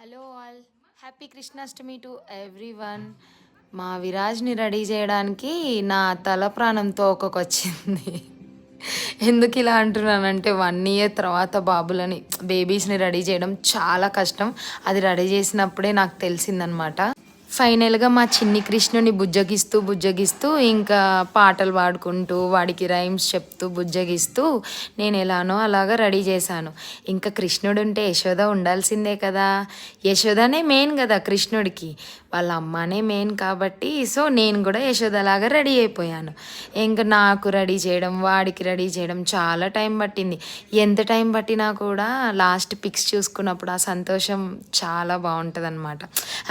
Hello all, happy Krishnashtami to everyone. మా విరాజ్ని ready చేయడానికి నా తల ప్రాణం తోకకొచ్చింది. ఎందుకు ఇలా అంటున్నానంటే 1 ఇయర్ తర్వాత బేబీస్ని రెడీ చేయడం చాలా కష్టం. అది రెడీ చేసినప్పుడే నాకు తెలిసిందనమాట. ఫైనల్గా మా చిన్ని కృష్ణుని బుజ్జగిస్తూ ఇంకా పాటలు పాడుకుంటూ వాడికి రైమ్స్ చెప్తూ బుజ్జగిస్తూ నేను ఎలానో అలాగా రెడీ చేశాను. ఇంకా కృష్ణుడు ఉంటే యశోద ఉండాల్సిందే కదా, యశోదనే మెయిన్ కదా కృష్ణుడికి, వాళ్ళ అమ్మనే మెయిన్ కాబట్టి సో నేను కూడా యశోదలాగా రెడీ అయిపోయాను. ఇంకా నాకు రెడీ చేయడం వాడికి రెడీ చేయడం చాలా టైం పట్టింది. ఎంత టైం పట్టినా కూడా లాస్ట్ పిక్స్ చూసుకున్నప్పుడు ఆ సంతోషం చాలా బాగుంటుంది అనమాట.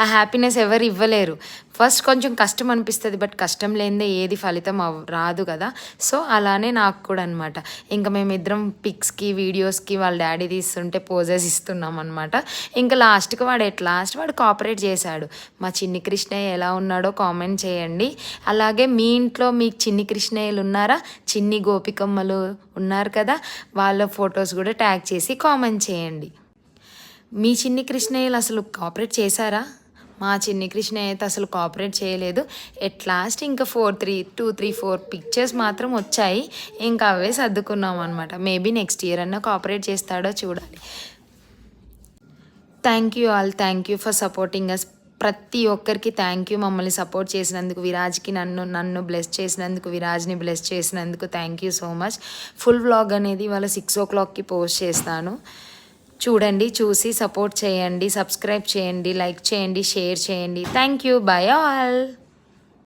ఆ హ్యాపీనెస్ ఎవరు ఇవ్వలేరు. ఫస్ట్ కొంచెం కష్టం అనిపిస్తుంది, బట్ కష్టం లేనిదే ఏది ఫలితం రాదు కదా. సో అలానే నాకు కూడా అనమాట. ఇంకా మేమిద్దరం పిక్స్కి వీడియోస్కి వాళ్ళ డాడీ తీస్తుంటే పోజెస్ ఇస్తున్నాం అనమాట. ఇంకా వాడు కోఆపరేట్ చేశాడు. మా చిన్ని కృష్ణయ్య ఎలా ఉన్నాడో కామెంట్ చేయండి. అలాగే మీ ఇంట్లో మీకు చిన్ని కృష్ణయ్యలు ఉన్నారా, చిన్ని గోపికమ్మలు ఉన్నారు కదా, వాళ్ళ ఫొటోస్ కూడా ట్యాగ్ చేసి కామెంట్ చేయండి. మీ చిన్ని కృష్ణయ్యలు అసలు కోఆపరేట్ చేశారా? మా చిన్ని కృష్ణయ్య అయితే అసలు కోఆపరేట్ చేయలేదు. ఎట్ లాస్ట్ ఇంకా 4 పిక్చర్స్ మాత్రం వచ్చాయి. ఇంకా అవే సర్దుకున్నాం అనమాట. మేబీ నెక్స్ట్ ఇయర్ అన్నా కోఆపరేట్ చేస్తాడో చూడాలి. Thank you all, thank you for supporting us. ప్రతి ఒక్కరికి థ్యాంక్ యూ. మమ్మల్ని సపోర్ట్ చేసినందుకు, విరాజ్కి నన్ను బ్లెస్ చేసినందుకు, విరాజ్ని బ్లెస్ చేసినందుకు thank you so much. Full vlog అనేది ఇవాళ 6 o'clockకి పోస్ట్ చేస్తాను. చూడండి, చూసి సపోర్ట్ చేయండి, సబ్స్క్రైబ్ చేయండి, లైక్ చేయండి, షేర్ చేయండి. Thank you. By all.